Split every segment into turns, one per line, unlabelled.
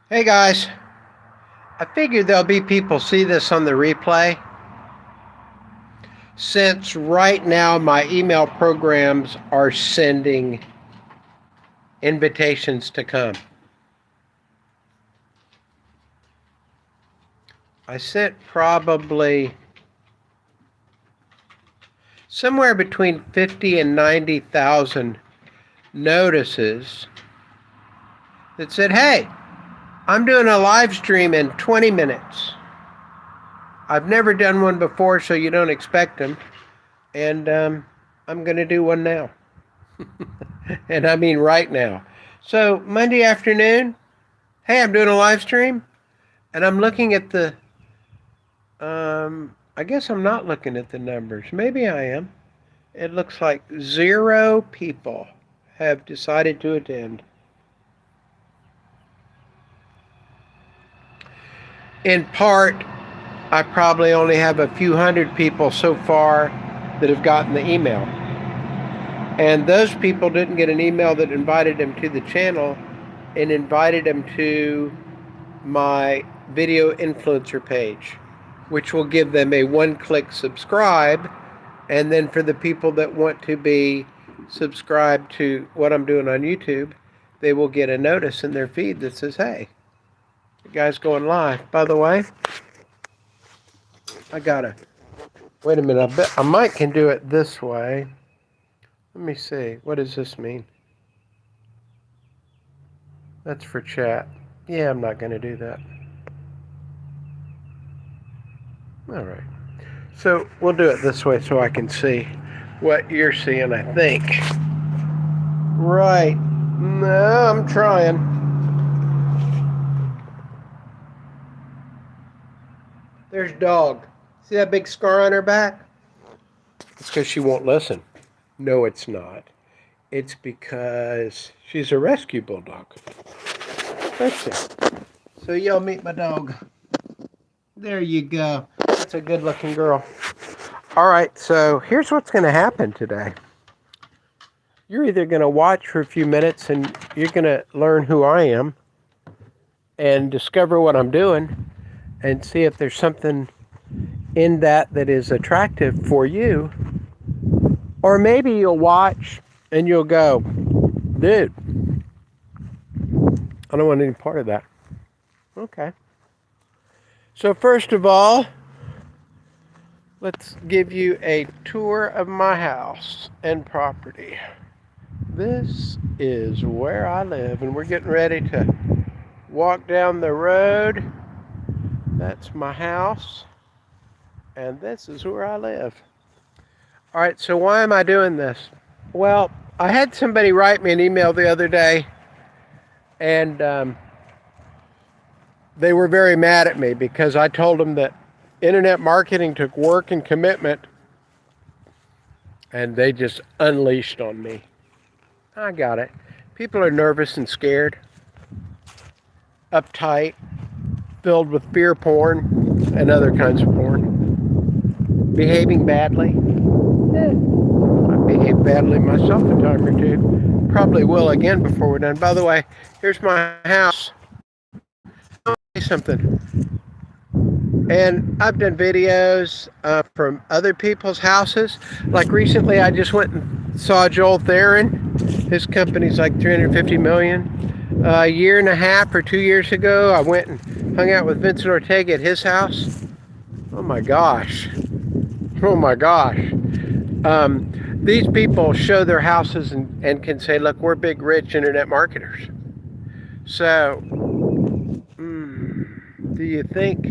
Hey guys, I figured there'll be people see this on the replay since right now my email programs are sending invitations to come. I sent probably somewhere between 50 and 90,000 notices that said, hey, I'm doing a live stream in 20 minutes. I've never done one before, so you don't expect them. And I'm going to do one now. And I mean right now. So Monday afternoon, hey, I'm doing a live stream. And I'm looking at the, I guess I'm not looking at the numbers. Maybe I am. It looks like 0 people have decided to attend. In part, I probably only have a few hundred people so far that have gotten the email. And those people didn't get an email that invited them to the channel and invited them to my video influencer page, which will give them a one-click subscribe. And then for the people that want to be subscribed to what I'm doing on YouTube, they will get a notice in their feed that says, hey, the guy's going live. By the way, wait a minute, I might can do it this way. Let me see, what does this mean? That's for chat. Yeah, I'm not going to do that. All right. So we'll do it this way so I can see what you're seeing, I think. Right. No, I'm trying. There's dog. See that big scar on her back? It's because she won't listen. No, it's not. It's because she's a rescue bulldog. That's it. So y'all meet my dog. There you go. That's a good looking girl. All right, so here's what's going to happen today. You're either going to watch for a few minutes and you're going to learn who I am and discover what I'm doing and see if there's something in that is attractive for you. Or maybe you'll watch and you'll go, dude, I don't want any part of that. Okay. So first of all, let's give you a tour of my house and property. This is where I live, and we're getting ready to walk down the road. That's my house, and this is where I live. All right, so why am I doing this? Well, I had somebody write me an email the other day, and they were very mad at me because I told them that internet marketing took work and commitment, and they just unleashed on me. I got it. People are nervous and scared, uptight, filled with fear porn and other kinds of porn, behaving badly. I behave badly myself a time or two. Probably will again before we're done. By the way, here's my house. I'll say something. And I've done videos from other people's houses. Like recently, I just went and saw Joel Theron. His company's like $350 million. A year and a half or 2 years ago, I went and hung out with Vincent Ortega at his house. Oh my gosh. Oh my gosh. These people show their houses and can say, look, we're big, rich internet marketers. So, do you think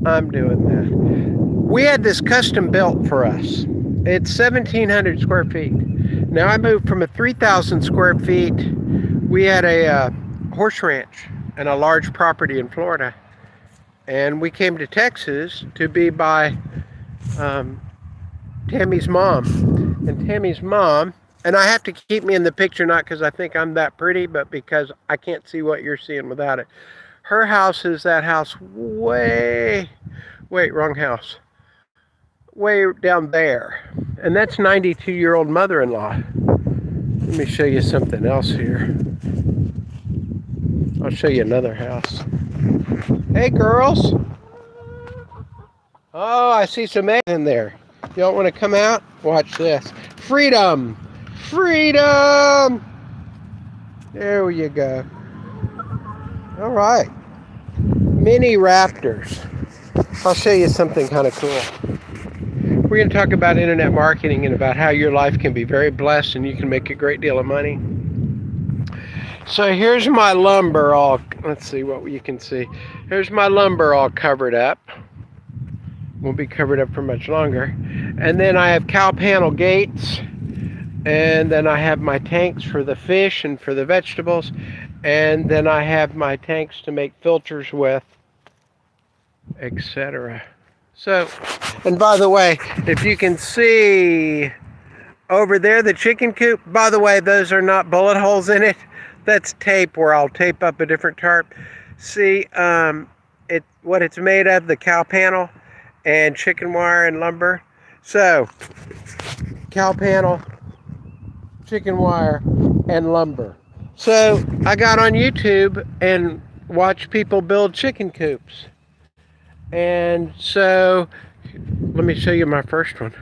I'm doing that? We had this custom built for us. It's 1,700 square feet. Now I moved from a 3,000 square feet. We had a horse ranch and a large property in Florida. And we came to Texas to be by Tammy's mom. And Tammy's mom, and I have to keep me in the picture, not because I think I'm that pretty, but because I can't see what you're seeing without it. Her house is that house wait, wrong house. Way down there. And that's 92-year-old mother-in-law. Let me show you something else here. I'll show you another house. Hey, girls. Oh, I see some eggs in there. Y'all want to come out? Watch this. Freedom! Freedom! There you go. All right. Mini raptors. I'll show you something kind of cool. We're going to talk about internet marketing and about how your life can be very blessed and you can make a great deal of money. So here's my lumber all, let's see what you can see. Here's my lumber all covered up. Won't be covered up for much longer. And then I have cow panel gates. And then I have my tanks for the fish and for the vegetables. And then I have my tanks to make filters with, etc. So, and by the way, if you can see over there, the chicken coop, by the way, those are not bullet holes in it. That's tape where I'll tape up a different tarp. See what it's made of, the cow panel and chicken wire and lumber. So, cow panel, chicken wire, and lumber. So, I got on YouTube and watched people build chicken coops. And so, let me show you my first one.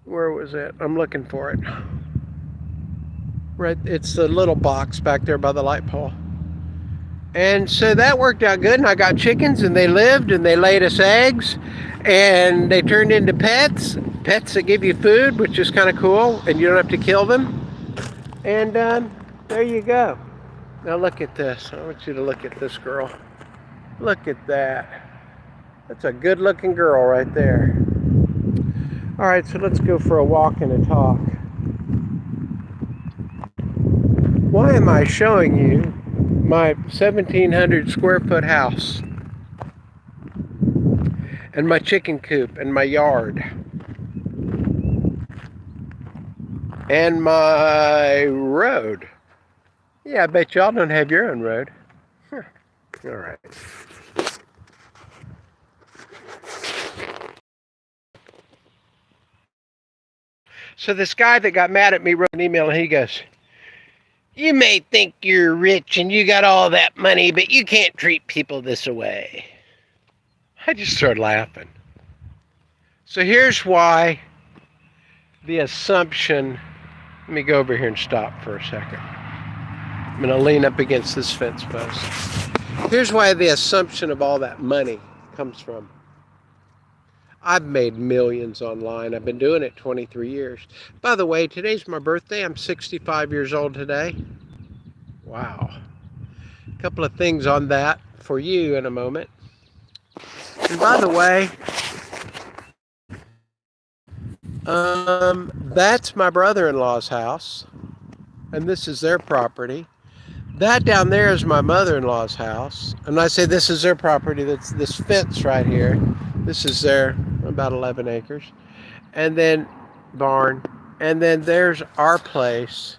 Where was it? I'm looking for it. Right, it's the little box back there by the light pole. And so that worked out good, and I got chickens, and they lived, and they laid us eggs, and they turned into pets that give you food, which is kind of cool, and you don't have to kill them. And there you go. Now look at this. I want you to look at this girl. Look at that. That's a good looking girl right there. All right, so let's go for a walk and a talk. Why am I showing you my 1,700 square foot house and my chicken coop and my yard and my road? Yeah, I bet y'all don't have your own road. Huh. All right. So this guy that got mad at me wrote an email, and he goes, "You may think you're rich and you got all that money, but you can't treat people this way." I just started laughing. So here's why the assumption, let me go over here and stop for a second. I'm going to lean up against this fence post. Here's why the assumption of all that money comes from. I've made millions online. I've been doing it 23 years. By the way, today's my birthday. I'm 65 years old today. Wow. A couple of things on that for you in a moment. And by the way, that's my brother-in-law's house. And this is their property. That down there is my mother-in-law's house. And I say this is their property. That's this fence right here. This is their about 11 acres. And then barn. And then there's our place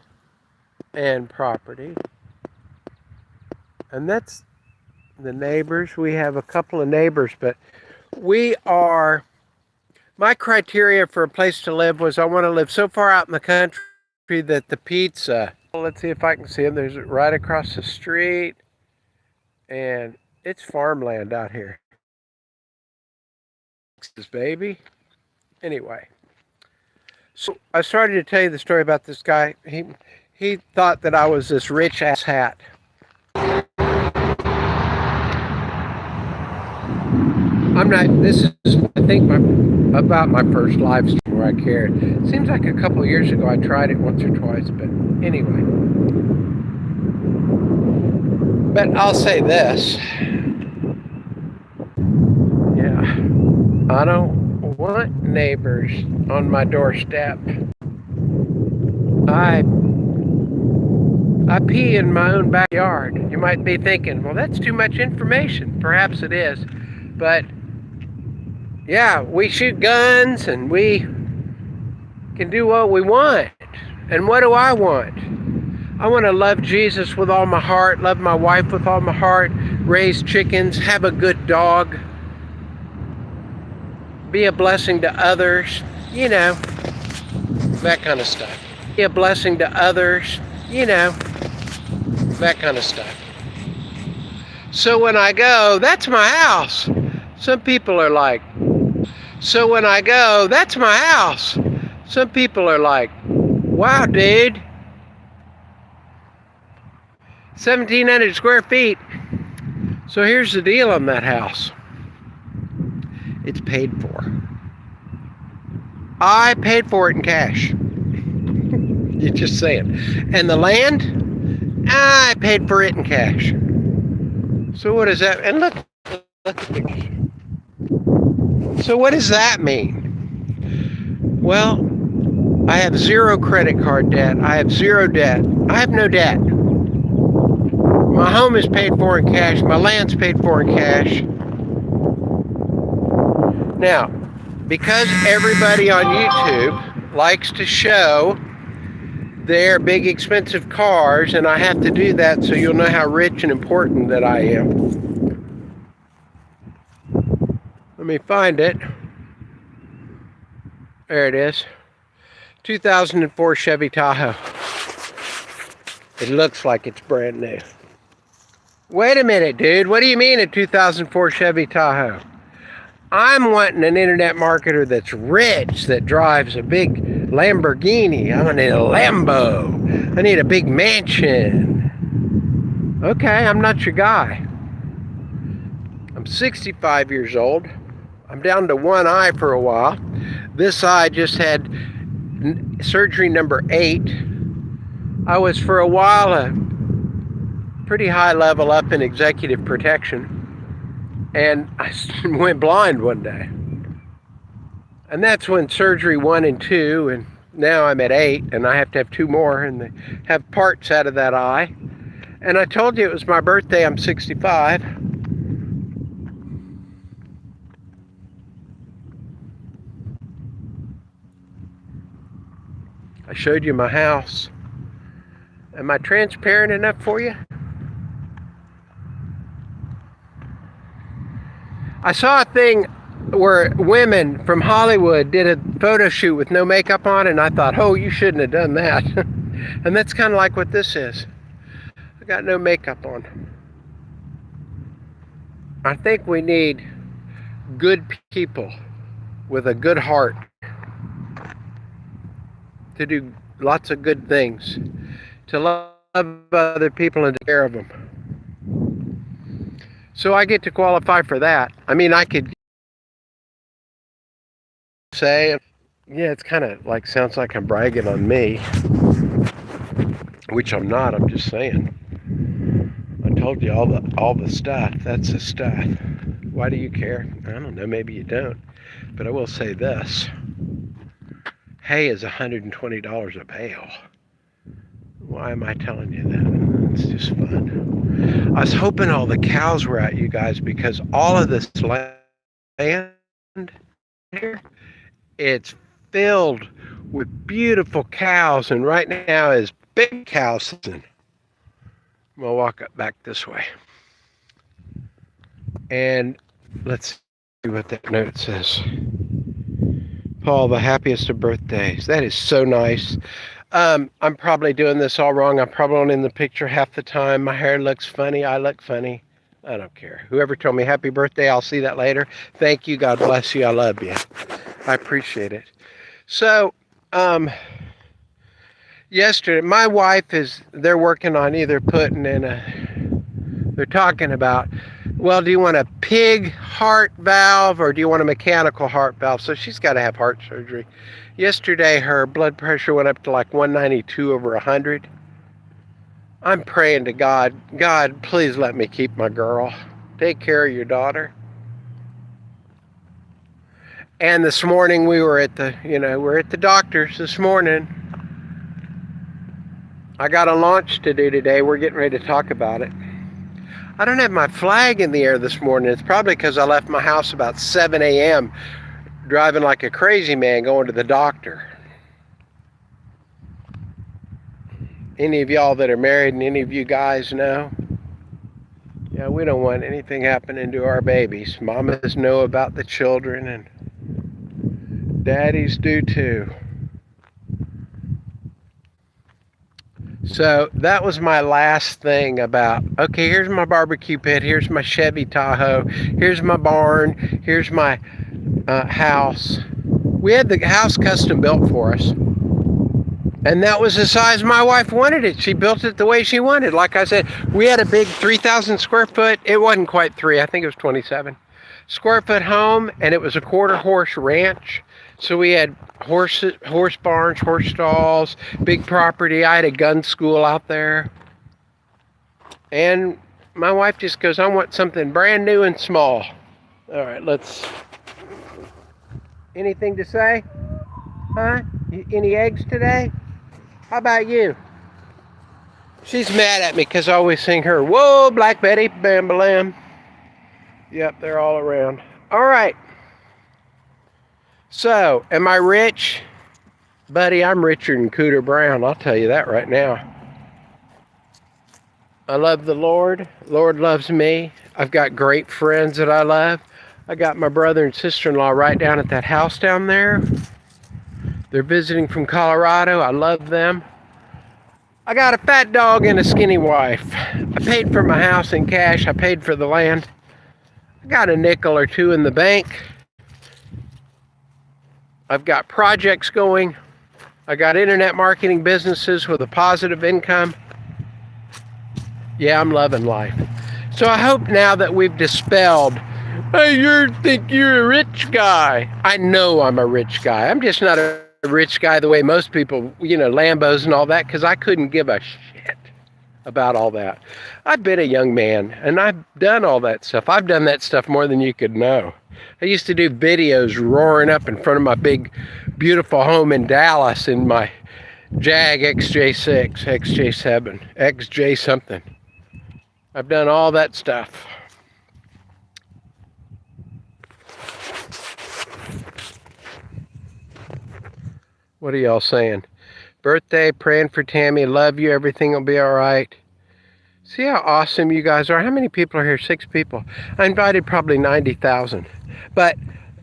and property. And that's the neighbors. We have a couple of neighbors, but we are, my criteria for a place to live was I want to live so far out in the country that the pizza, let's see if I can see them. There's right across the street, and it's farmland out here. This baby. Anyway, so I started to tell you the story about this guy. He thought that I was this rich ass hat. I'm not, this is, I think, about my first live stream where I cared. It seems like a couple of years ago I tried it once or twice, but anyway. But I'll say this. Yeah, I don't want neighbors on my doorstep. I pee in my own backyard. You might be thinking, well, that's too much information. Perhaps it is, but yeah, we shoot guns and we can do what we want. And what do I want? I want to love Jesus with all my heart, love my wife with all my heart, raise chickens, have a good dog, be a blessing to others, you know, that kind of stuff. Be a blessing to others, you know, that kind of stuff. So when I go, that's my house. Some people are like, so when I go, that's my house. Some people are like, wow, dude, 1,700 square feet. So here's the deal on that house. It's paid for. I paid for it in cash. You're just saying. And the land, I paid for it in cash. So what does that, and look at the picture. So what does that mean? Well, I have zero credit card debt. I have zero debt. I have no debt. My home is paid for in cash. My land's paid for in cash. Now, because everybody on YouTube likes to show their big expensive cars, and I have to do that so you'll know how rich and important that I am. Let me find it. There it is. 2004 Chevy Tahoe. It looks like it's brand new. Wait a minute, dude. What do you mean a 2004 Chevy Tahoe? I'm wanting an internet marketer that's rich, that drives a big Lamborghini. I'm gonna need a Lambo. I need a big mansion. Okay, I'm not your guy. I'm 65 years old. I'm down to one eye for a while. This eye just had surgery number 8. I was for a while a pretty high level up in executive protection. And I went blind one day. And that's when surgery 1 and 2, and now I'm at 8, and I have to have 2 more, and they have parts out of that eye. And I told you it was my birthday, I'm 65. I showed you my house. Am I transparent enough for you? I saw a thing where women from Hollywood did a photo shoot with no makeup on, and I thought, oh, you shouldn't have done that. And that's kind of like what this is. I got no makeup on. I think we need good people with a good heart to do lots of good things, to love other people and take care of them. So I get to qualify for that. I mean, I could say, yeah, it's kind of like, sounds like I'm bragging on me, which I'm not. I'm just saying. I told you all the stuff. That's the stuff. Why do you care? I don't know. Maybe you don't. But I will say this. Hay is $120 a bale. Why am I telling you that? It's just fun. I was hoping all the cows were out, you guys, because all of this land here, it's filled with beautiful cows, and right now is big cow season. I'm gonna walk up back this way. And let's see what that note says. Paul, the happiest of birthdays. That is so nice. I'm probably doing this all wrong. I'm probably only in the picture half the time. My hair looks funny. I look funny. I don't care. Whoever told me happy birthday, I'll see that later. Thank you. God bless you. I love you. I appreciate it. So, yesterday, my wife they're working on either putting in they're talking about, well, do you want a pig heart valve or do you want a mechanical heart valve? So she's got to have heart surgery. Yesterday, her blood pressure went up to like 192/100. I'm praying to God, God, please let me keep my girl. Take care of your daughter. And this morning we're at the doctor's this morning. I got a launch to do today. We're getting ready to talk about it. I don't have my flag in the air this morning. It's probably because I left my house about 7 a.m. driving like a crazy man going to the doctor. Any of y'all that are married and any of you guys know, yeah, we don't want anything happening to our babies. Mamas know about the children and daddies do too. So that was my last thing about, okay, here's my barbecue pit, here's my Chevy Tahoe, here's my barn, here's my house. We had the house custom built for us. And that was the size my wife wanted it. She built it the way she wanted. Like I said, we had a big 3,000 square foot. It wasn't quite 3. I think it was 27 square foot home, and it was a quarter horse ranch. So we had horses, horse barns, horse stalls, big property. I had a gun school out there. And my wife just goes, I want something brand new and small. All right, let's... Anything to say? Huh? Any eggs today? How about you? She's mad at me because I always sing her, whoa, Black Betty, bam, balam. Yep, they're all around. All right. So, am I rich? Buddy, I'm richer than Cooter Brown. I'll tell you that right now. I love the Lord. Lord loves me. I've got great friends that I love. I got my brother and sister-in-law right down at that house down there. They're visiting from Colorado. I love them. I got a fat dog and a skinny wife. I paid for my house in cash. I paid for the land. I got a nickel or two in the bank. I've got projects going. I got internet marketing businesses with a positive income. Yeah, I'm loving life. So I hope now that we've dispelled, hey, you think you're a rich guy. I know I'm a rich guy. I'm just not a rich guy the way most people, Lambos and all that, because I couldn't give a shit about all that. I've been a young man, and I've done all that stuff. I've done that stuff more than you could know. I used to do videos roaring up in front of my big, beautiful home in Dallas in my Jag XJ6, XJ7, XJ something. I've done all that stuff. What are y'all saying? Birthday, praying for Tammy, love you, everything will be all right. See how awesome you guys are? How many people are here? 6 people. I invited probably 90,000. But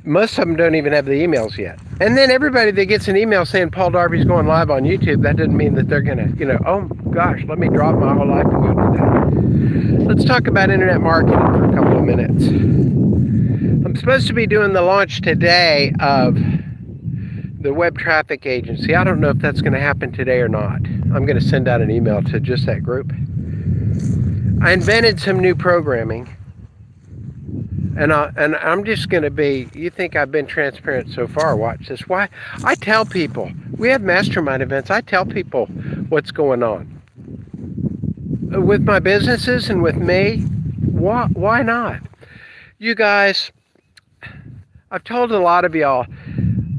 most of them don't even have the emails yet. And then everybody that gets an email saying Paul Darby's going live on YouTube, that doesn't mean that they're going to, oh gosh, let me drop my whole life and go do that. Let's talk about internet marketing for a couple of minutes. I'm supposed to be doing the launch today of the web traffic agency. I don't know if that's going to happen today or not. I'm going to send out an email to just that group. I invented some new programming, and I'm just going to be, you think I've been transparent so far, watch this. Why? I tell people, we have mastermind events, I tell people what's going on. With my businesses and with me, why not? You guys, I've told a lot of y'all,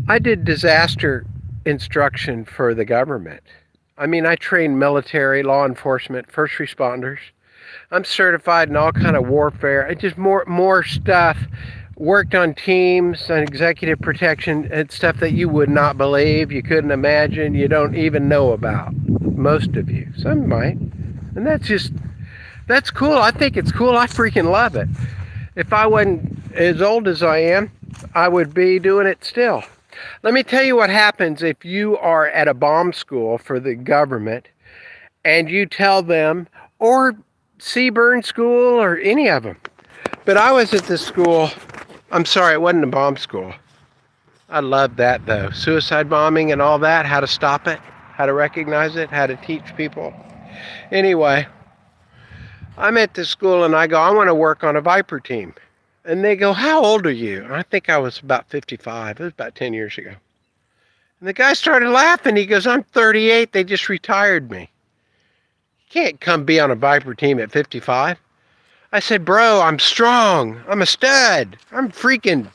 I did disaster instruction for the government. I mean, I trained military, law enforcement, first responders. I'm certified in all kind of warfare. I just more stuff. Worked on teams, on executive protection, and stuff that you would not believe, you couldn't imagine, you don't even know about. Most of you. Some might. And that's cool. I think it's cool. I freaking love it. If I wasn't as old as I am, I would be doing it still. Let me tell you what happens if you are at a bomb school for the government and you tell them, or Seaburn School or any of them. But I was at this school, I'm sorry, it wasn't a bomb school. I loved that though. Suicide bombing and all that, how to stop it, how to recognize it, how to teach people. Anyway, I'm at this school and I go, I want to work on a Viper team. And they go, how old are you? And I think I was about 55. It was about 10 years ago. And the guy started laughing. He goes, I'm 38. They just retired me. You can't come be on a Viper team at 55. I said, bro, I'm strong. I'm a stud. I'm freaking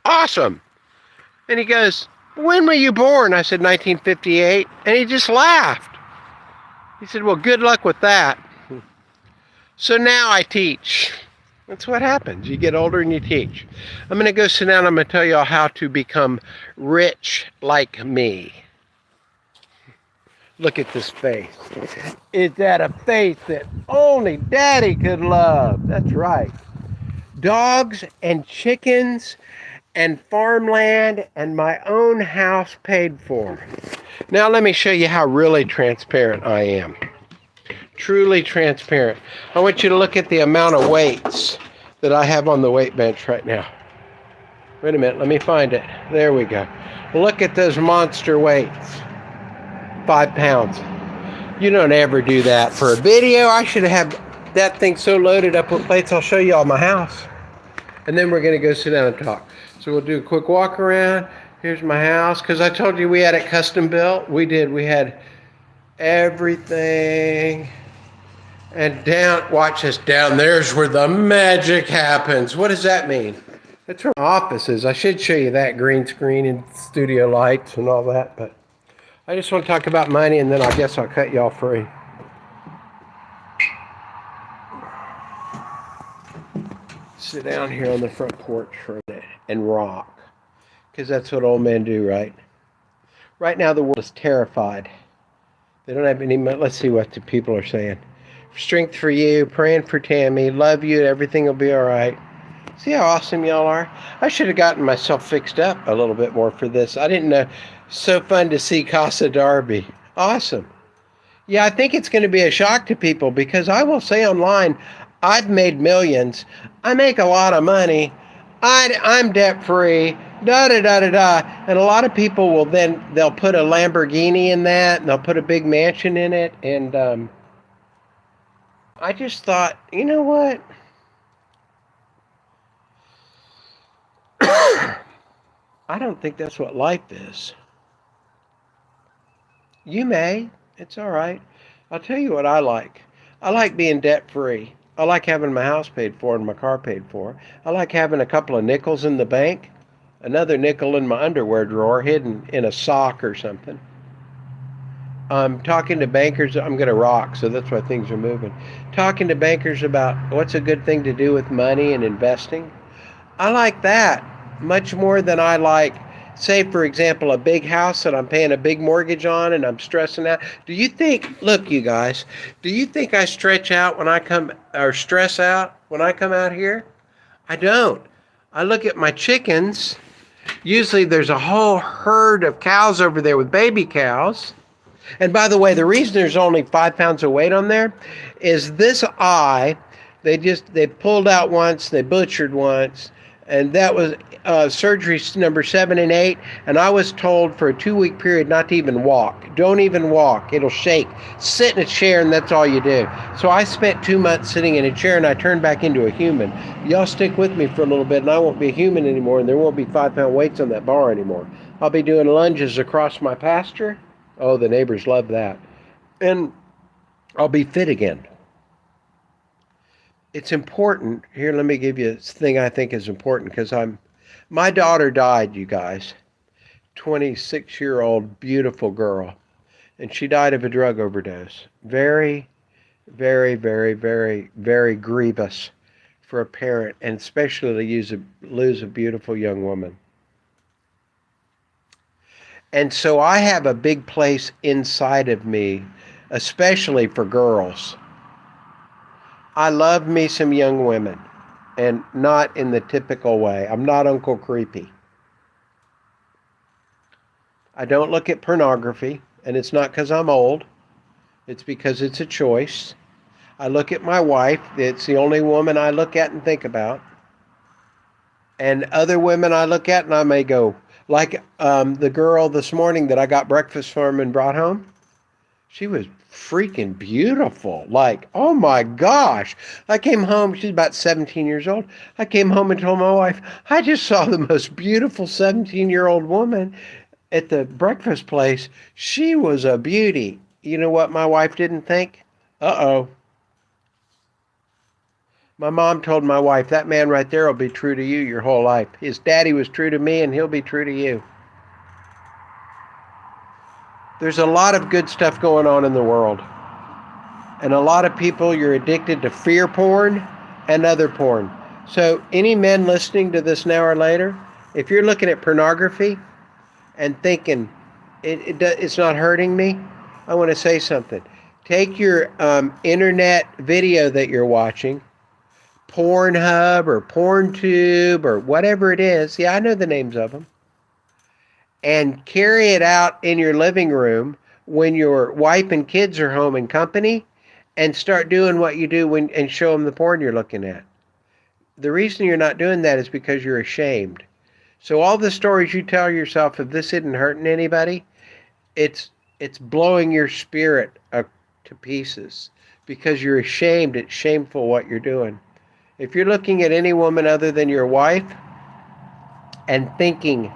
awesome. And he goes, when were you born? I said, 1958. And he just laughed. He said, well, good luck with that. So now I teach. That's what happens. You get older and you teach. I'm going to go sit down. I'm going to tell y'all how to become rich like me. Look at this face. Is that a face that only Daddy could love? That's right. Dogs and chickens and farmland and my own house paid for. Now let me show you how really transparent I am. Truly transparent. I want you to look at the amount of weights that I have on the weight bench right now. Wait a minute, let me find it. There we go. Look at those monster weights. 5 pounds. You don't ever do that for a video. I should have that thing so loaded up with plates, I'll show you all my house. And then we're gonna go sit down and talk. So we'll do a quick walk around. Here's my house, because I told you we had it custom built. We did, we had everything. And down, watch this, down there's where the magic happens. What does that mean? That's where my office is. I should show you that green screen and studio lights and all that, but I just want to talk about money, and then I guess I'll cut y'all free. Sit down here on the front porch for a minute and rock, because that's what old men do, right? Right now the world is terrified. They don't have any money. Let's see what the people are saying. Strength for you, praying for Tammy, love you, everything will be all right. See how awesome y'all are? I should have gotten myself fixed up a little bit more for this. I didn't know. So fun to see Casa Darby. Awesome. Yeah, I think it's going to be a shock to people, because I will say online, I've made millions. I make a lot of money. I'm debt free. Da-da-da-da-da. And a lot of people will then, they'll put a Lamborghini in that, and they'll put a big mansion in it. And I just thought, you know what? I don't think that's what life is. You may. It's all right. I'll tell you what I like. I like being debt-free. I like having my house paid for and my car paid for. I like having a couple of nickels in the bank, another nickel in my underwear drawer hidden in a sock or something. I'm talking to bankers. I'm going to rock, so that's why things are moving. Talking to bankers about what's a good thing to do with money and investing. I like that much more than I like, say, for example, a big house that I'm paying a big mortgage on and I'm stressing out. Do you think, look, you guys, do you think I stretch out when I come, or stress out when I come out here? I don't. I look at my chickens. Usually there's a whole herd of cows over there with baby cows. And by the way, the reason there's only 5 pounds of weight on there is this eye, they pulled out once, they butchered once, and that was surgery number 7 and 8. And I was told for a 2-week period not to even walk. Don't even walk. It'll shake. Sit in a chair, and that's all you do. So I spent 2 months sitting in a chair, and I turned back into a human. Y'all stick with me for a little bit, and I won't be a human anymore, and there won't be 5-pound weights on that bar anymore. I'll be doing lunges across my pasture. Oh, the neighbors love that. And I'll be fit again. It's important. Here, let me give you a thing I think is important, because my daughter died, you guys. 26-year-old beautiful girl. And she died of a drug overdose. Very, very, very, very, very grievous for a parent, and especially to lose a beautiful young woman. And so I have a big place inside of me, especially for girls. I love me some young women, and not in the typical way. I'm not Uncle Creepy. I don't look at pornography, and it's not because I'm old. It's because it's a choice. I look at my wife. It's the only woman I look at and think about. And other women I look at and I may go, like the girl this morning that I got breakfast from and brought home. She was freaking beautiful. Like, oh my gosh. I came home, she's about 17 years old. I came home and told my wife, I just saw the most beautiful 17-year-old woman at the breakfast place. She was a beauty. You know what my wife didn't think? Uh-oh. My mom told my wife, that man right there will be true to you your whole life. His daddy was true to me, and he'll be true to you. There's a lot of good stuff going on in the world. And a lot of people, you're addicted to fear porn and other porn. So any men listening to this now or later, if you're looking at pornography and thinking, it's not hurting me, I want to say something. Take your internet video that you're watching, Pornhub or PornTube or whatever it is. Yeah, I know the names of them. and carry it out in your living room when your wife and kids are home and company, and start doing what you do when and show them the porn you're looking at. The reason you're not doing that is because you're ashamed. So all the stories you tell yourself, if this isn't hurting anybody, it's it's blowing your spirit to pieces because you're ashamed. It's shameful what you're doing. If you're looking at any woman other than your wife and thinking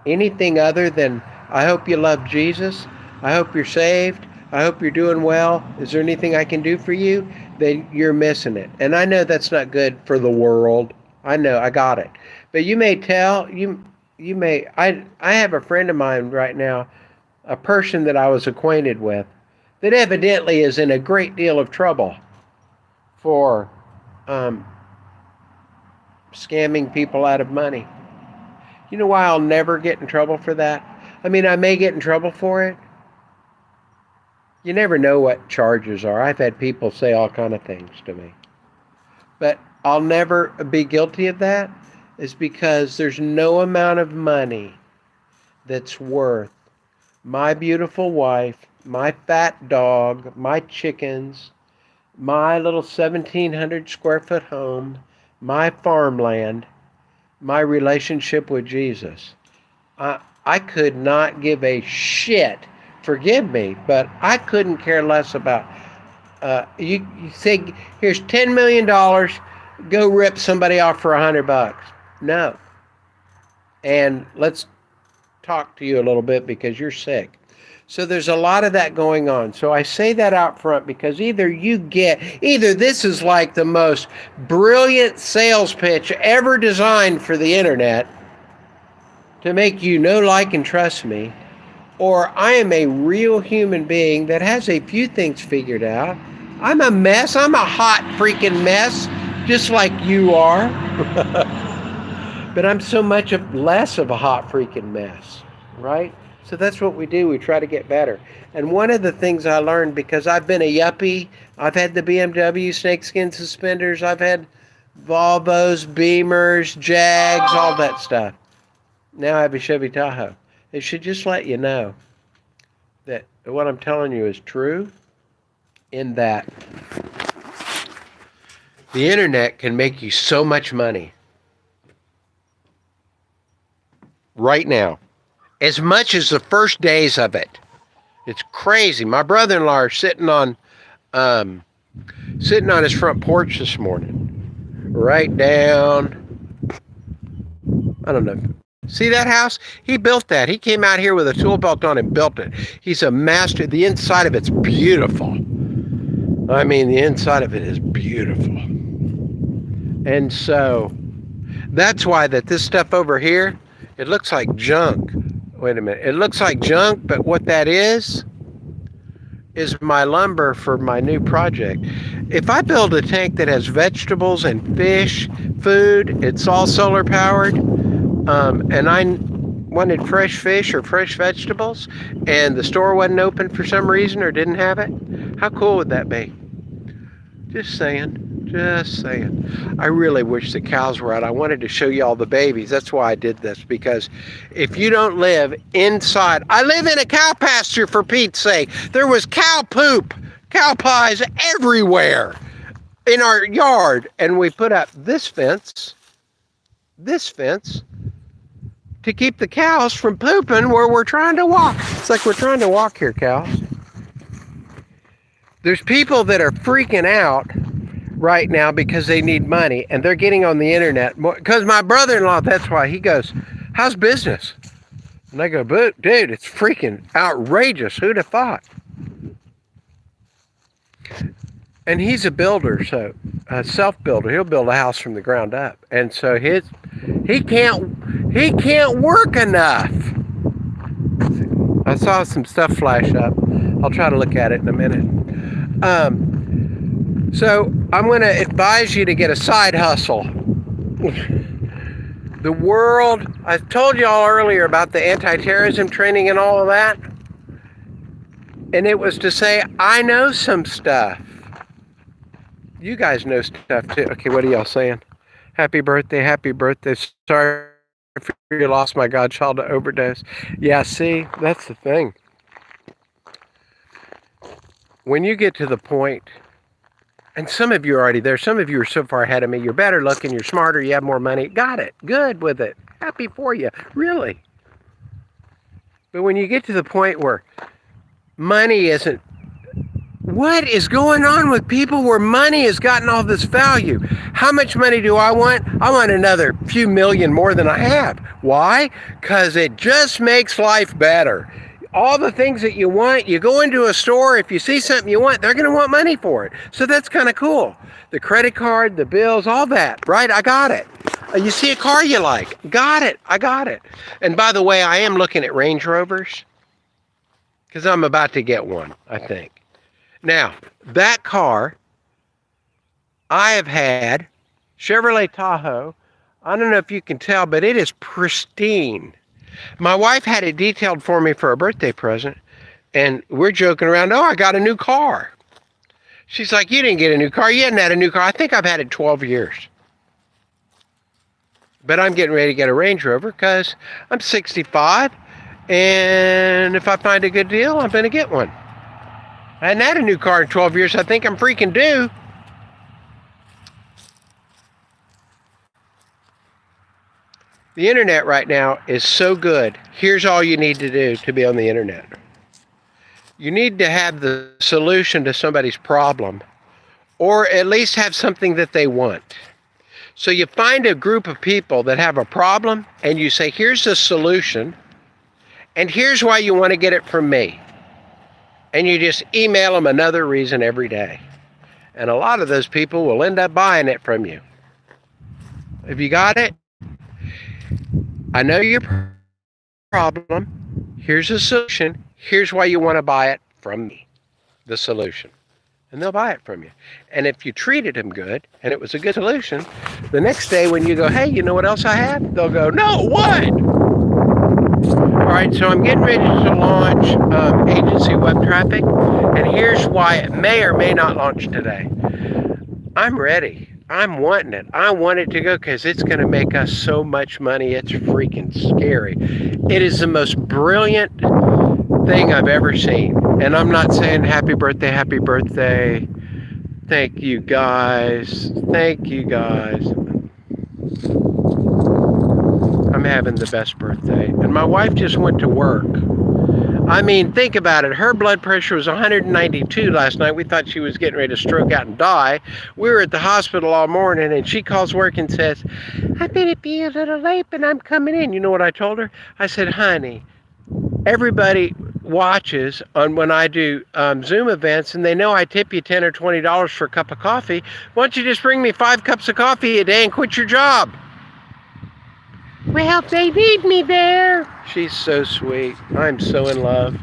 anything other than, I hope you love Jesus, I hope you're saved, I hope you're doing well, is there anything I can do for you? Then you're missing it. And I know that's not good for the world. I know, I got it. But you may tell, you may, I have a friend of mine right now, a person that I was acquainted with, that evidently is in a great deal of trouble for scamming people out of money. You know why I'll never get in trouble for that? I mean, I may get in trouble for it. You never know what charges are. I've had people say all kind of things to me. But I'll never be guilty of that, is because there's no amount of money that's worth my beautiful wife, my fat dog, my chickens, my little 1,700 square foot home, my farmland, my relationship with Jesus. I could not give a shit. Forgive me, but I couldn't care less about. You say, here's $10 million, go rip somebody off for $100. No. And let's talk to you a little bit because you're sick. So there's a lot of that going on. So I say that out front because either this is like the most brilliant sales pitch ever designed for the internet to make you know, like, and trust me, or I am a real human being that has a few things figured out. I'm a mess. I'm a hot freaking mess, just like you are. But I'm so much less of a hot freaking mess, right? So that's what we do. We try to get better. And one of the things I learned, because I've been a yuppie, I've had the BMW snakeskin suspenders, I've had Volvos, Beamers, Jags, all that stuff. Now I have a Chevy Tahoe. It should just let you know that what I'm telling you is true, in that the internet can make you so much money right now, as much as the first days of it. It's crazy. My brother-in-law is sitting on his front porch this morning, right down, I don't know. See that house? He built that. He came out here with a tool belt on and built it. He's a master. The inside of it's beautiful. I mean, the inside of it is beautiful. And so that's why that this stuff over here, it looks like junk. Wait a minute. It looks like junk, but what that is my lumber for my new project. If I build a tank that has vegetables and fish, food, it's all solar powered, and I wanted fresh fish or fresh vegetables, and the store wasn't open for some reason or didn't have it, how cool would that be? Just saying. Just saying. I really wish the cows were out. I wanted to show you all the babies. That's why I did this, because if you don't live inside, I live in a cow pasture, for Pete's sake. There was cow poop, cow pies everywhere in our yard, and we put up this fence to keep the cows from pooping where we're trying to walk. It's like we're trying to walk here, cows. There's people that are freaking out right now because they need money, and they're getting on the internet. Because my brother-in-law, that's why, he goes, how's business? And I go, dude, it's freaking outrageous. Who'd have thought? And he's a builder, so a self-builder. He'll build a house from the ground up. And so he can't work enough. I saw some stuff flash up. I'll try to look at it in a minute. So I'm going to advise you to get a side hustle. The world, I told you all earlier about the anti-terrorism training and all of that. And it was to say, I know some stuff. You guys know stuff too. Okay, what are y'all saying? Happy birthday, happy birthday. Sorry I fear lost my godchild to overdose. Yeah, see, that's the thing. When you get to the point, and some of you are already there, some of you are so far ahead of me, you're better looking, you're smarter, you have more money. Got it. Good with it. Happy for you. Really. But when you get to the point where money isn't, what is going on with people where money has gotten all this value? How much money do I want? I want another few million more than I have. Why? Because it just makes life better. All the things that you want, you go into a store, if you see something you want, they're going to want money for it. So that's kind of cool. The credit card, the bills, all that, right? I got it. You see a car you like, got it, I got it. And by the way, I am looking at Range Rovers because I'm about to get one, I think. Now, that car, I have had, Chevrolet Tahoe, I don't know if you can tell, but it is pristine. My wife had it detailed for me for a birthday present, and we're joking around, oh, I got a new car. She's like, you didn't get a new car, you hadn't had a new car. I think I've had it 12 years. But I'm getting ready to get a Range Rover because I'm 65, and if I find a good deal, I'm going to get one. I hadn't had a new car in 12 years. I think I'm freaking due. The internet right now is so good. Here's all you need to do to be on the internet. You need to have the solution to somebody's problem, or at least have something that they want. So you find a group of people that have a problem, and you say, here's the solution, and here's why you want to get it from me. And you just email them another reason every day. And a lot of those people will end up buying it from you. Have you got it? I know your problem. Here's a solution. Here's why you want to buy it from me. The solution. And they'll buy it from you. And if you treated them good, and it was a good solution, the next day when you go, hey, you know what else I have? They'll go, no, what? All right, so I'm getting ready to launch Agency Web Traffic, and here's why it may or may not launch today. I'm ready. I'm wanting it. I want it to go because it's going to make us so much money. It's freaking scary. It is the most brilliant thing I've ever seen. And I'm not saying happy birthday, happy birthday. Thank you guys. Thank you guys. I'm having the best birthday. And my wife just went to work. I mean, think about it. Her blood pressure was 192 last night. We thought she was getting ready to stroke out and die. We were at the hospital all morning, and she calls work and says, I'm going to be a little late, but I'm coming in. You know what I told her? I said, honey, everybody watches on when I do Zoom events, and they know I tip you $10 or $20 for a cup of coffee. Why don't you just bring me 5 cups of coffee a day and quit your job? Well, they need me there. She's so sweet. I'm so in love.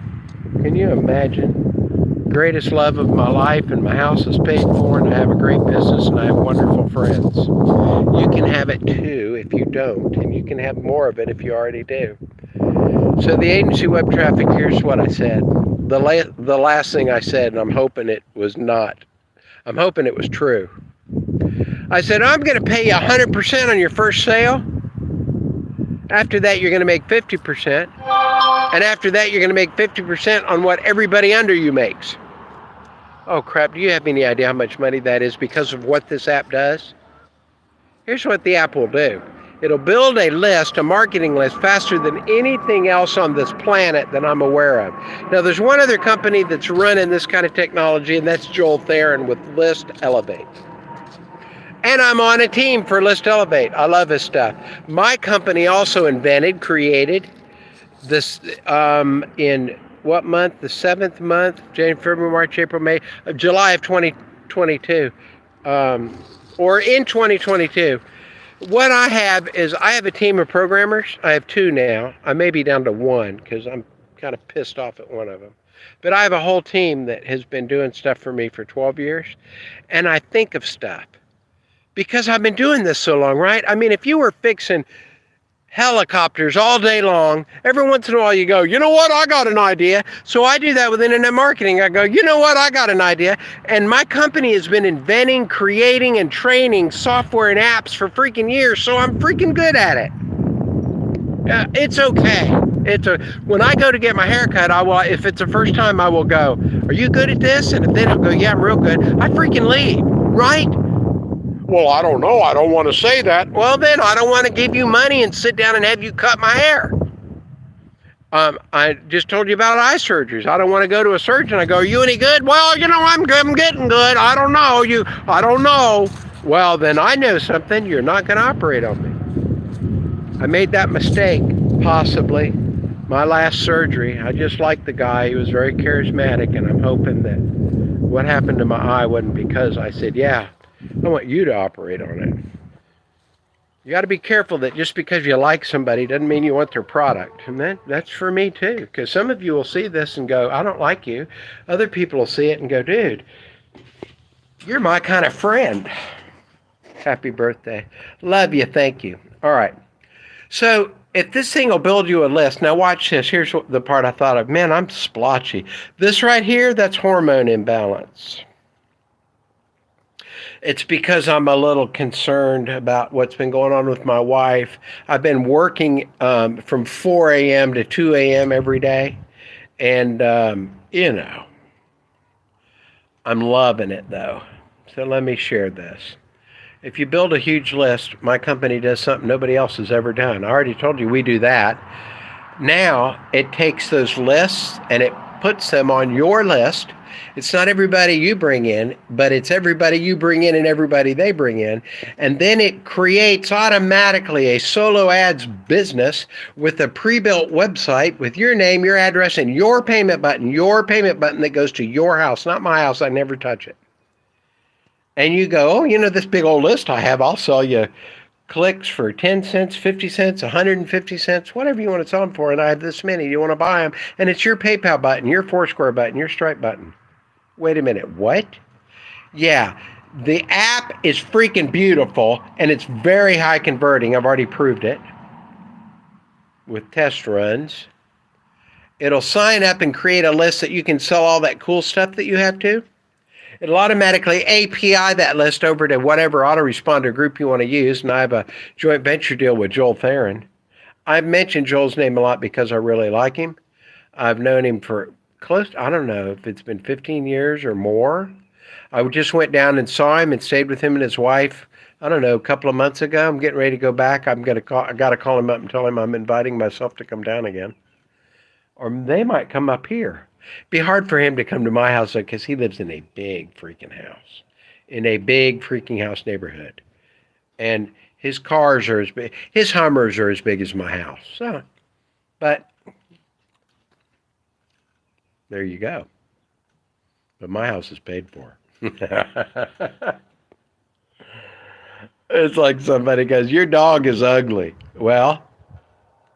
Can you imagine? Greatest love of my life, and my house is paid for, and I have a great business, and I have wonderful friends. You can have it too if you don't, and you can have more of it if you already do. So the Agency Web Traffic, here's what I said. The last thing I said, and I'm hoping it was true. I said, I'm going to pay you 100% on your first sale. After that, you're going to make 50%. And after that, you're going to make 50% on what everybody under you makes. Oh, crap. Do you have any idea how much money that is because of what this app does? Here's what the app will do. It'll build a list, a marketing list, faster than anything else on this planet that I'm aware of. Now, there's one other company that's running this kind of technology, and that's Joel Theron with List Elevate. And I'm on a team for List Elevate. I love his stuff. My company also created this in what month? The 7th month, January, February, March, April, May, July of 2022, or in 2022. What I have is I have a team of programmers. I have 2 now. I may be down to 1 because I'm kind of pissed off at one of them. But I have a whole team that has been doing stuff for me for 12 years. And I think of stuff. Because I've been doing this so long, right? I mean, if you were fixing helicopters all day long, every once in a while you go, you know what, I got an idea. So I do that with internet marketing. I go, you know what, I got an idea. And my company has been inventing, creating, and training software and apps for freaking years, so I'm freaking good at it. It's okay. When I go to get my hair cut, I will. If it's the first time, I will go, "Are you good at this?" And if they don't go, "Yeah, I'm real good," I freaking leave. Right? Well, I don't know. I don't want to say that. Well, then I don't want to give you money and sit down and have you cut my hair. I just told you about eye surgeries. I don't want to go to a surgeon. I go, "Are you any good?" "Well, I'm good. I'm getting good. I don't know. I don't know." Well, then I know something. You're not going to operate on me. I made that mistake, possibly. My last surgery, I just liked the guy. He was very charismatic, and I'm hoping that what happened to my eye wasn't because I said, "Yeah, I want you to operate on it." You got to be careful that just because you like somebody doesn't mean you want their product. And that's for me too, because some of you will see this and go, "I don't like you." Other people will see it and go, "Dude, you're my kind of friend." Happy birthday. Love you. Thank you. All right. So if this thing will build you a list, now watch this. Here's the part I thought of. Man, I'm splotchy. This right here, that's hormone imbalance. It's because I'm a little concerned about what's been going on with my wife. I've been working from 4 a.m. to 2 a.m. every day. And, I'm loving it though. So let me share this. If you build a huge list, my company does something nobody else has ever done. I already told you we do that. Now it takes those lists and it puts them on your list. It's not everybody you bring in, but it's everybody you bring in and everybody they bring in. And then it creates automatically a solo ads business with a pre-built website with your name, your address, and your payment button that goes to your house, not my house. I never touch it. And you go, "Oh, this big old list I have, I'll sell you clicks for 10 cents, 50 cents, 150 cents, whatever you want to sell them for, and I have this many. You want to buy them?" And it's your PayPal button, your Foursquare button, your Stripe button. Wait a minute, what? Yeah, the app is freaking beautiful, and it's very high converting. I've already proved it with test runs. It'll sign up and create a list that you can sell all that cool stuff that you have to. It'll automatically API that list over to whatever autoresponder group you want to use, and I have a joint venture deal with Joel Theron. I've mentioned Joel's name a lot because I really like him. I've known him for I don't know if it's been 15 years or more. I just went down and saw him and stayed with him and his wife, I don't know, a couple of months ago. I'm getting ready to go back. I got to call him up and tell him I'm inviting myself to come down again. Or they might come up here. Be hard for him to come to my house because he lives in a big freaking house, in a big freaking house neighborhood. And his cars are as big, his Hummers are as big as my house. So, but there you go. But my house is paid for. It's like somebody goes, "Your dog is ugly." Well,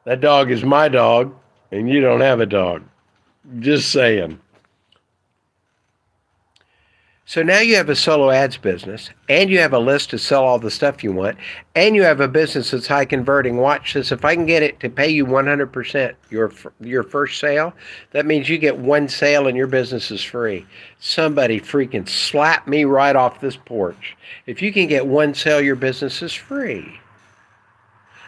that dog is my dog, and you don't have a dog. Just saying. So now you have a solo ads business, and you have a list to sell all the stuff you want, and you have a business that's high converting. Watch this. If I can get it to pay you 100% your first sale, that means you get one sale and your business is free. Somebody freaking slap me right off this porch. If you can get one sale, your business is free.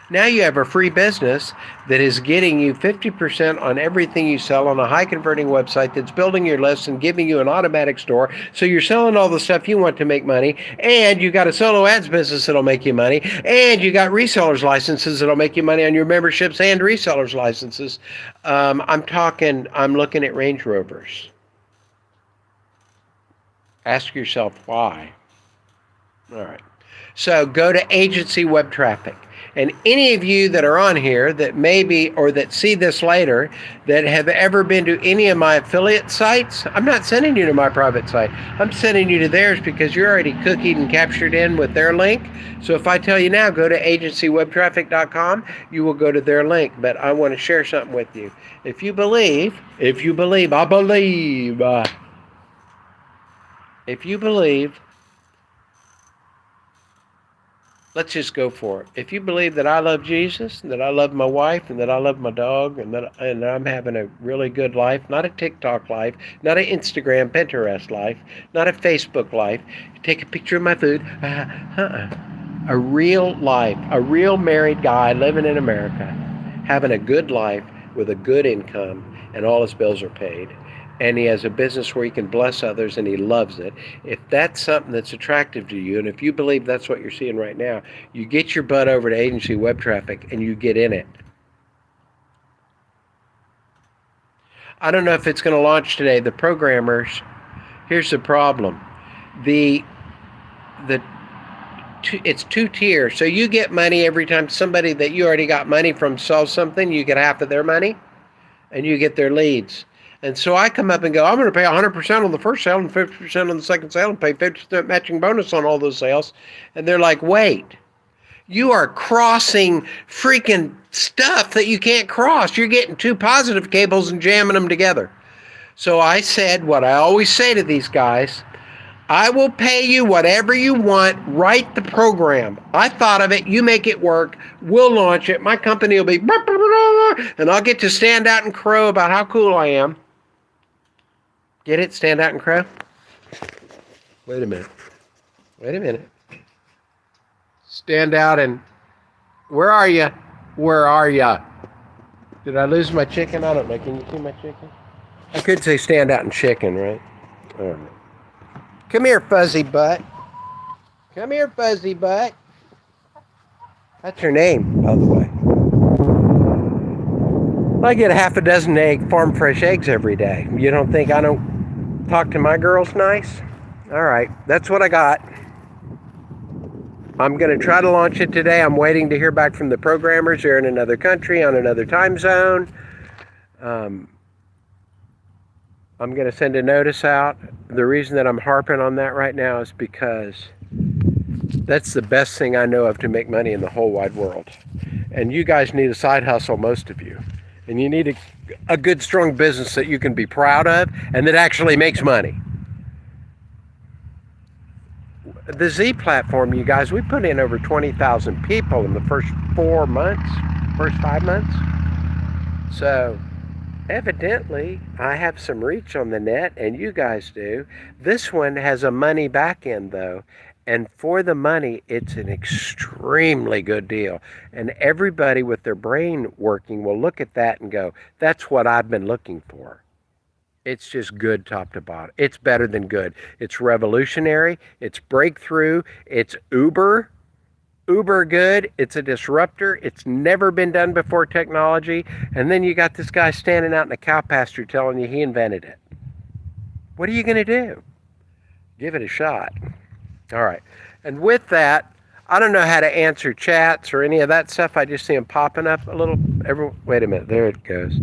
Now you have a free business that is getting you 50% on everything you sell on a high converting website that's building your list and giving you an automatic store. So you're selling all the stuff you want to make money, and you got a solo ads business that'll make you money, and you got resellers licenses that'll make you money on your memberships and resellers licenses. I'm looking at Range Rovers. Ask yourself why. All right. So go to Agency Web Traffic. And any of you that are on here that maybe, or that see this later, that have ever been to any of my affiliate sites, I'm not sending you to my private site. I'm sending you to theirs because you're already cookied and captured in with their link. So if I tell you now, go to agencywebtraffic.com, you will go to their link. But I want to share something with you. If you believe, I believe. If you believe, let's just go for it. If you believe that I love Jesus, and that I love my wife, and that I love my dog, and that I'm having a really good life, not a TikTok life, not an Instagram, Pinterest life, not a Facebook life, take a picture of my food, a real life, a real married guy living in America, having a good life with a good income, and all his bills are paid, and he has a business where he can bless others and he loves it. If that's something that's attractive to you, and if you believe that's what you're seeing right now, you get your butt over to Agency Web Traffic and you get in it. I don't know if it's going to launch today. The programmers, here's the problem. It's 2 tiers. So you get money every time somebody that you already got money from sells something, you get half of their money and you get their leads. And so I come up and go, I'm going to pay 100% on the first sale and 50% on the second sale and pay 50% matching bonus on all those sales. And they're like, wait, you are crossing freaking stuff that you can't cross. You're getting 2 positive cables and jamming them together. So I said what I always say to these guys, I will pay you whatever you want. Write the program. I thought of it. You make it work. We'll launch it. My company will be, and I'll get to stand out and crow about how cool I am. Get it? Stand out and crow? Wait a minute. Wait a minute. Stand out and, where are you? Where are you? Did I lose my chicken? I don't know. Can you see my chicken? I could say stand out and chicken, right? All right. Come here, fuzzy butt. Come here, fuzzy butt. That's her name, by the way. I get half a dozen farm fresh eggs every day. You don't think I don't talk to my girls nice? All right, that's what I got. I'm going to try to launch it today. I'm waiting to hear back from the programmers. They're in another country, on another time zone. I'm going to send a notice out. The reason that I'm harping on that right now is because that's the best thing I know of to make money in the whole wide world. And you guys need a side hustle, most of you. And you need a good, strong business that you can be proud of and that actually makes money. The Z platform, you guys, we put in over 20,000 people in the first 5 months. So evidently, I have some reach on the net, and you guys do. This one has a money back end, though. And for the money, it's an extremely good deal. And everybody with their brain working will look at that and go, that's what I've been looking for. It's just good top to bottom. It's better than good. It's revolutionary. It's breakthrough. It's uber good. It's a disruptor. It's never been done before technology. And then you got this guy standing out in a cow pasture telling you he invented it. What are you going to do? Give it a shot. All right. And with that, I don't know how to answer chats or any of that stuff. I just see them popping up a little. Wait a minute. There it goes.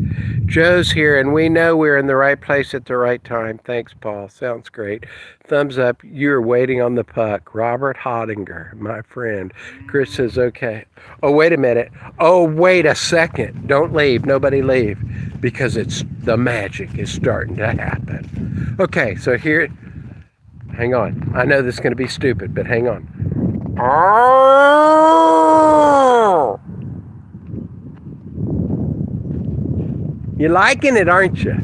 Joe's here, and we know we're in the right place at the right time. Thanks, Paul. Sounds great. Thumbs up. You're waiting on the puck. Robert Hodinger, my friend. Chris says, okay. Oh, wait a minute. Oh, wait a second. Don't leave. Nobody leave. Because the magic is starting to happen. Okay, so here. Hang on. I know this is going to be stupid, but hang on. Oh! You're liking it, aren't you?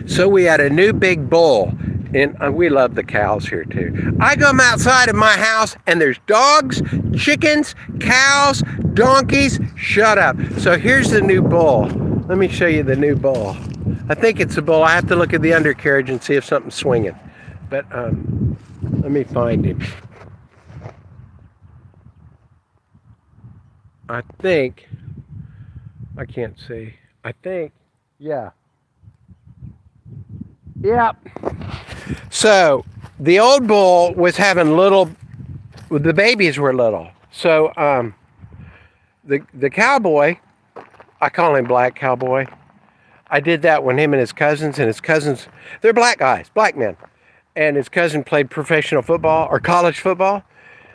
So we had a new big bull, and we love the cows here too. I come outside of my house and there's dogs, chickens, cows, donkeys. Shut up. So here's the new bull. Let me show you the new bull. I think it's a bull. I have to look at the undercarriage and see if something's swinging. But let me find him. I think, I can't see. I think, yeah. Yep. So the old bull was having the babies were little. So the cowboy, I call him Black Cowboy. I did that when him and his cousins, they're black guys, black men. And his cousin played professional football or college football.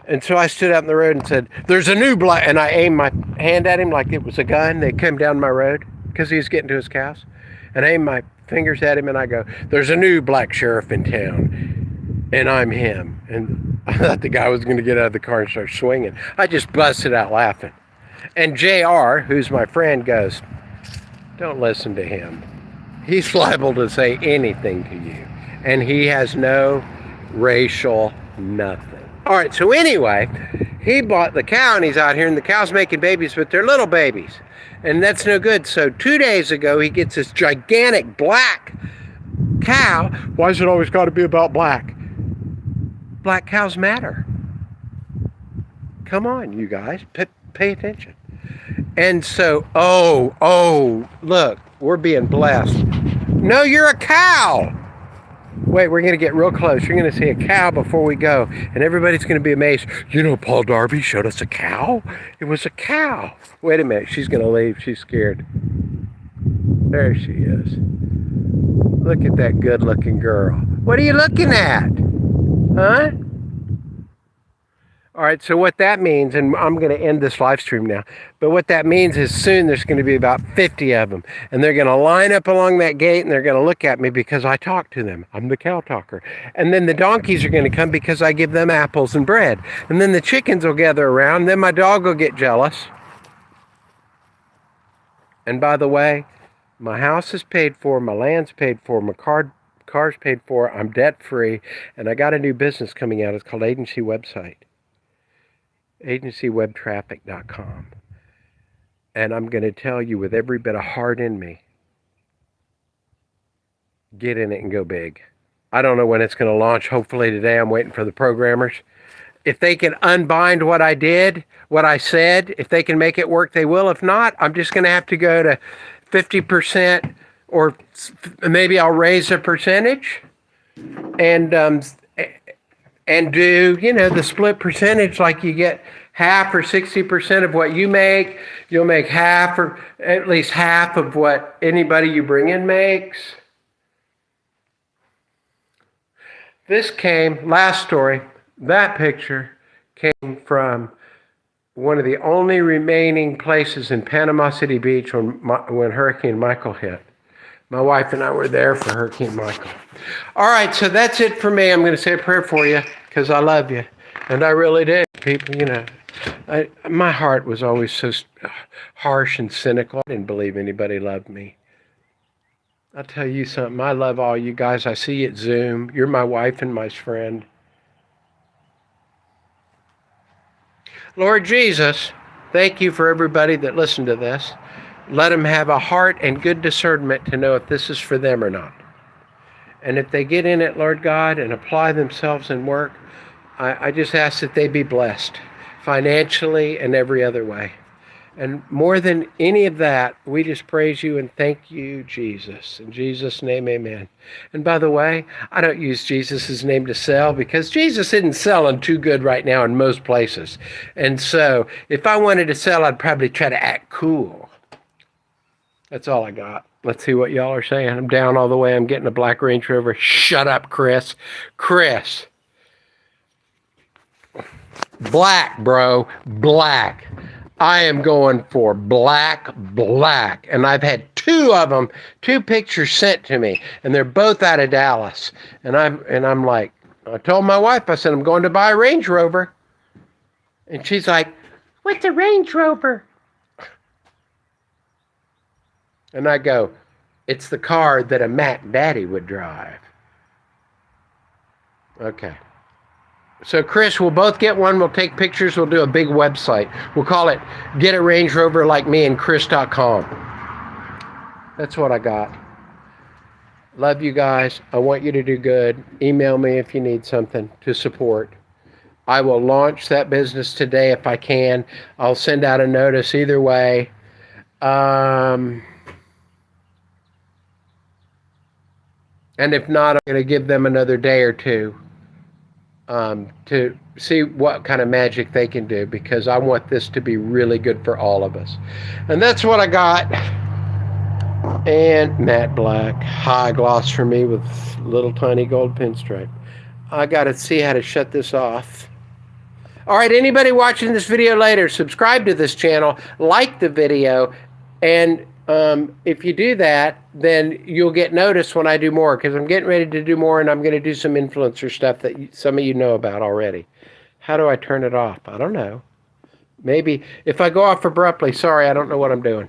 And so I stood out in the road and said, there's a new black, and I aimed my hand at him like it was a gun. They came down my road because he was getting to his cows. And I aimed my fingers at him and I go, there's a new black sheriff in town and I'm him. And I thought the guy was going to get out of the car and start swinging. I just busted out laughing. And JR, who's my friend, goes, don't listen to him. He's liable to say anything to you. And he has no racial nothing. All right, so anyway, he bought the cow and he's out here and the cow's making babies, but they're little babies. And that's no good. So 2 days ago, he gets this gigantic black cow. Why is it always got to be about black? Black cows matter. Come on, you guys, pay attention. And so, look, we're being blessed. No, you're a cow. Wait, we're going to get real close. You're going to see a cow before we go, and everybody's going to be amazed. You know, Paul Darby showed us a cow? It was a cow. Wait a minute. She's going to leave. She's scared. There she is. Look at that good-looking girl. What are you looking at? Huh? All right, so what that means, and I'm going to end this live stream now, but what that means is soon there's going to be about 50 of them, and they're going to line up along that gate, and they're going to look at me because I talk to them. I'm the cow talker. And then the donkeys are going to come because I give them apples and bread. And then the chickens will gather around, then my dog will get jealous. And by the way, my house is paid for, my land's paid for, my car's paid for, I'm debt-free, and I got a new business coming out. It's called Agency Website. agencywebtraffic.com. And I'm going to tell you with every bit of heart in me, get in it and go big. I don't know when it's going to launch. Hopefully today. I'm waiting for the programmers. If they can unbind what I did, what I said, if they can make it work, they will. If not, I'm just going to have to go to 50%, or maybe I'll raise a percentage and do, you know, the split percentage, like you get half or 60% of what you make. You'll make half or at least half of what anybody you bring in makes. This came, last story, that picture came from one of the only remaining places in Panama City Beach when Hurricane Michael hit. My wife and I were there for Hurricane Michael. All right, so that's it for me. I'm going to say a prayer for you because I love you. And I really do. People, you know, my heart was always so harsh and cynical. I didn't believe anybody loved me. I'll tell you something. I love all you guys. I see you at Zoom. You're my wife and my friend. Lord Jesus, thank you for everybody that listened to this. Let them have a heart and good discernment to know if this is for them or not. And if they get in it, Lord God, and apply themselves and work, I just ask that they be blessed financially and every other way. And more than any of that, we just praise you and thank you, Jesus. In Jesus' name, amen. And by the way, I don't use Jesus' name to sell because Jesus isn't selling too good right now in most places. And so if I wanted to sell, I'd probably try to act cool. That's all I got. Let's see what y'all are saying. I'm down all the way. I'm getting a black Range Rover. Shut up, Chris. Chris. Black, bro. Black. I am going for black. And I've had two pictures sent to me, and they're both out of Dallas. And I'm like, I told my wife, I said, I'm going to buy a Range Rover. And she's like, what's a Range Rover? And I go, it's the car that a Mac Daddy would drive. Okay. So, Chris, we'll both get one. We'll take pictures. We'll do a big website. We'll call it Get a Range Rover Like Me and Chris.com. That's what I got. Love you guys. I want you to do good. Email me if you need something to support. I will launch that business today if I can. I'll send out a notice either way. And if not, I'm going to give them another day or two to see what kind of magic they can do, because I want this to be really good for all of us. And that's what I got. And matte black, high gloss for me with little tiny gold pinstripe. I got to see how to shut this off. All right, anybody watching this video later, subscribe to this channel, like the video, and if you do that, then you'll get notice when I do more, because I'm getting ready to do more, and I'm going to do some influencer stuff that some of you know about already. How do I turn it off? I don't know. Maybe if I go off abruptly, sorry, I don't know what I'm doing.